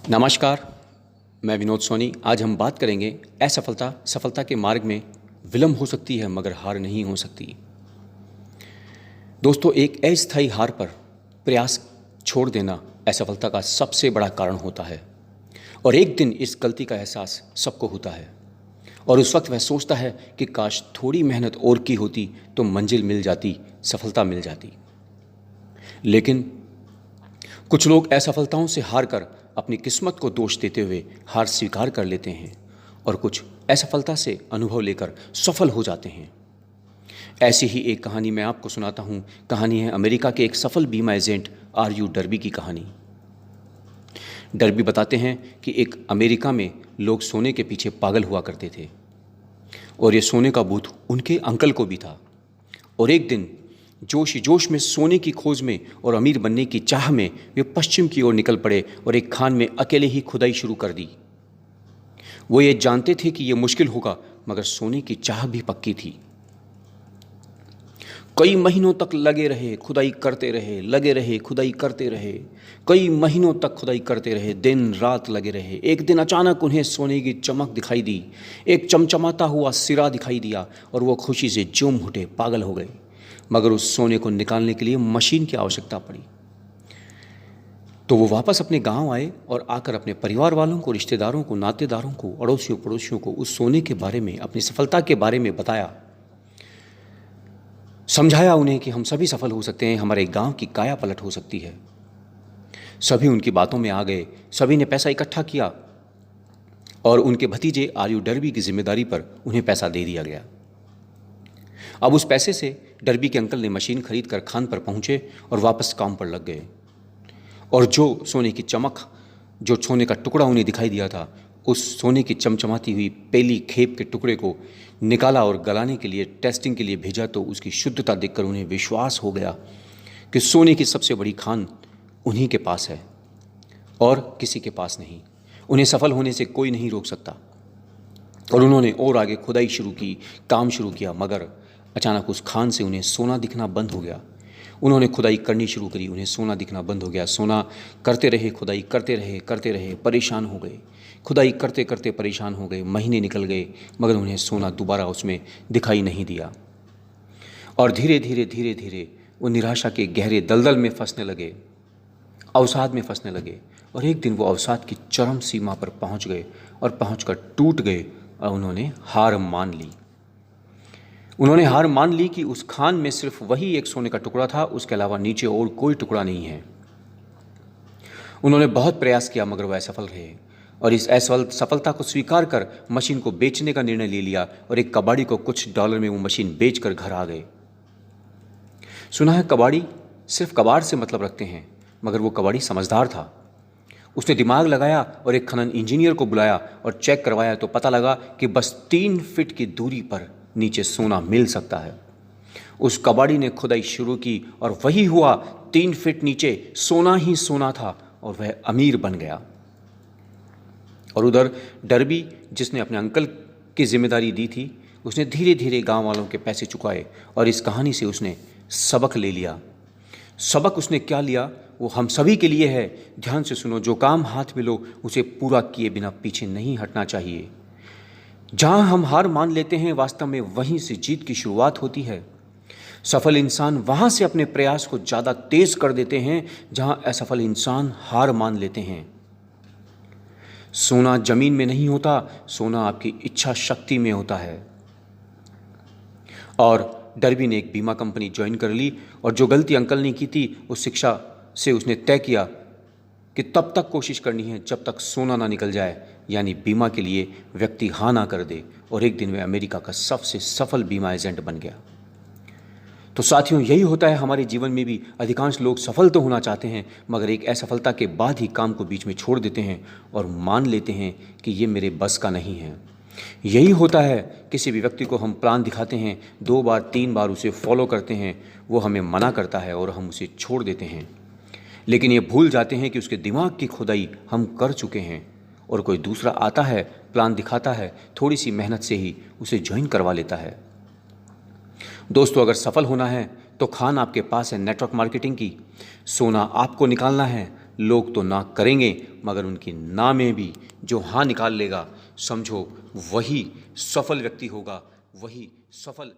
नमस्कार, मैं विनोद सोनी। आज हम बात करेंगे असफलता सफलता के मार्ग में विलंब हो सकती है मगर हार नहीं हो सकती। दोस्तों, एक अस्थायी हार पर प्रयास छोड़ देना असफलता का सबसे बड़ा कारण होता है और एक दिन इस गलती का एहसास सबको होता है और उस वक्त वह सोचता है कि काश थोड़ी मेहनत और की होती तो मंजिल मिल जाती, सफलता मिल जाती। लेकिन कुछ लोग असफलताओं से हार कर अपनी किस्मत को दोष देते हुए हार स्वीकार कर लेते हैं और कुछ असफलता से अनुभव लेकर सफल हो जाते हैं। ऐसी ही एक कहानी मैं आपको सुनाता हूँ। कहानी है अमेरिका के एक सफल बीमा एजेंट आर.यू. डर्बी की कहानी। डर्बी बताते हैं कि एक अमेरिका में लोग सोने के पीछे पागल हुआ करते थे और ये सोने का भूत उनके अंकल को भी था। और एक दिन जोश ही जोश में सोने की खोज में और अमीर बनने की चाह में वे पश्चिम की ओर निकल पड़े और एक खान में अकेले ही खुदाई शुरू कर दी। वो ये जानते थे कि ये मुश्किल होगा मगर सोने की चाह भी पक्की थी। कई महीनों तक लगे रहे, खुदाई करते रहे, लगे रहे, खुदाई करते रहे। कई महीनों तक खुदाई करते रहे, दिन रात लगे रहे। एक दिन अचानक उन्हें सोने की चमक दिखाई दी, एक चमचमाता हुआ सिरा दिखाई दिया और वो खुशी से झूम उठे, पागल हो गए। मगर उस सोने को निकालने के लिए मशीन की आवश्यकता पड़ी। तो वो वापस अपने गांव आए और आकर अपने परिवार वालों को, रिश्तेदारों को, नातेदारों को, अड़ोसियों पड़ोसियों को उस सोने के बारे में, अपनी सफलता के बारे में बताया, समझाया उन्हें कि हम सभी सफल हो सकते हैं, हमारे गांव की काया पलट हो सकती है। सभी उनकी बातों में आ गए। सभी ने पैसा इकट्ठा किया और उनके भतीजे आर.यू. डर्बी की जिम्मेदारी पर उन्हें पैसा दे दिया गया। अब उस पैसे से डर्बी के अंकल ने मशीन खरीद कर खान पर पहुंचे और वापस काम पर लग गए। और जो सोने की चमक, जो सोने का टुकड़ा उन्हें दिखाई दिया था, उस सोने की चमचमाती हुई पेली खेप के टुकड़े को निकाला और गलाने के लिए, टेस्टिंग के लिए भेजा। तो उसकी शुद्धता देखकर उन्हें विश्वास हो गया कि सोने की सबसे बड़ी खान उन्हीं के पास है और किसी के पास नहीं। उन्हें सफल होने से कोई नहीं रोक सकता। और उन्होंने और आगे खुदाई शुरू की, काम शुरू किया, मगर अचानक उस खान से उन्हें सोना दिखना बंद हो गया। उन्होंने खुदाई करनी शुरू करी, उन्हें सोना दिखना बंद हो गया। सोना करते रहे, खुदाई करते रहे, परेशान हो गए। खुदाई करते करते परेशान हो गए, महीने निकल गए मगर उन्हें सोना दोबारा उसमें दिखाई नहीं दिया। और धीरे धीरे धीरे धीरे वो निराशा के गहरे दलदल में फंसने लगे, अवसाद में फंसने लगे। और एक दिन वो अवसाद की चरम सीमा पर पहुंच गए और पहुंचकर टूट गए और उन्होंने हार मान ली। उन्होंने हार मान ली कि उस खान में सिर्फ वही एक सोने का टुकड़ा था, उसके अलावा नीचे और कोई टुकड़ा नहीं है। उन्होंने बहुत प्रयास किया मगर वह असफल रहे और इस असफलता को स्वीकार कर मशीन को बेचने का निर्णय ले लिया और एक कबाड़ी को कुछ डॉलर में वो मशीन बेचकर घर आ गए। सुना है कबाड़ी सिर्फ कबाड़ से मतलब रखते हैं, मगर वो कबाड़ी समझदार था। उसने दिमाग लगाया और एक खनन इंजीनियर को बुलाया और चेक करवाया तो पता लगा कि बस 3 फीट की दूरी पर नीचे सोना मिल सकता है। उस कबाड़ी ने खुदाई शुरू की और वही हुआ, 3 फीट नीचे सोना ही सोना था और वह अमीर बन गया। और उधर डर्बी, जिसने अपने अंकल की जिम्मेदारी दी थी, उसने धीरे धीरे गांव वालों के पैसे चुकाए और इस कहानी से उसने सबक ले लिया। सबक उसने क्या लिया वो हम सभी के लिए है। ध्यान से सुनो, जो काम हाथ में लो उसे पूरा किए बिना पीछे नहीं हटना चाहिए। जहां हम हार मान लेते हैं, वास्तव में वहीं से जीत की शुरुआत होती है। सफल इंसान वहां से अपने प्रयास को ज़्यादा तेज कर देते हैं जहां असफल इंसान हार मान लेते हैं। सोना जमीन में नहीं होता, सोना आपकी इच्छा शक्ति में होता है। और डर्बी ने एक बीमा कंपनी ज्वाइन कर ली और जो गलती अंकल ने की थी उस शिक्षा से उसने तय किया कि तब तक कोशिश करनी है जब तक सोना ना निकल जाए, यानी बीमा के लिए व्यक्ति हाँ ना कर दे। और एक दिन वह अमेरिका का सबसे सफल बीमा एजेंट बन गया। तो साथियों, यही होता है हमारे जीवन में भी। अधिकांश लोग सफल तो होना चाहते हैं मगर एक असफलता के बाद ही काम को बीच में छोड़ देते हैं और मान लेते हैं कि ये मेरे बस का नहीं है। यही होता है, किसी भी व्यक्ति को हम प्लान दिखाते हैं, 2 बार 3 बार उसे फॉलो करते हैं, वो हमें मना करता है और हम उसे छोड़ देते हैं। लेकिन ये भूल जाते हैं कि उसके दिमाग की खुदाई हम कर चुके हैं और कोई दूसरा आता है, प्लान दिखाता है, थोड़ी सी मेहनत से ही उसे ज्वाइन करवा लेता है। दोस्तों, अगर सफल होना है तो खान आपके पास है नेटवर्क मार्केटिंग की, सोना आपको निकालना है, लोग तो ना करेंगे, मगर उनकी ना में भी जो हाँ निकाल लेगा, समझो वही सफल व्यक्ति होगा, वही सफल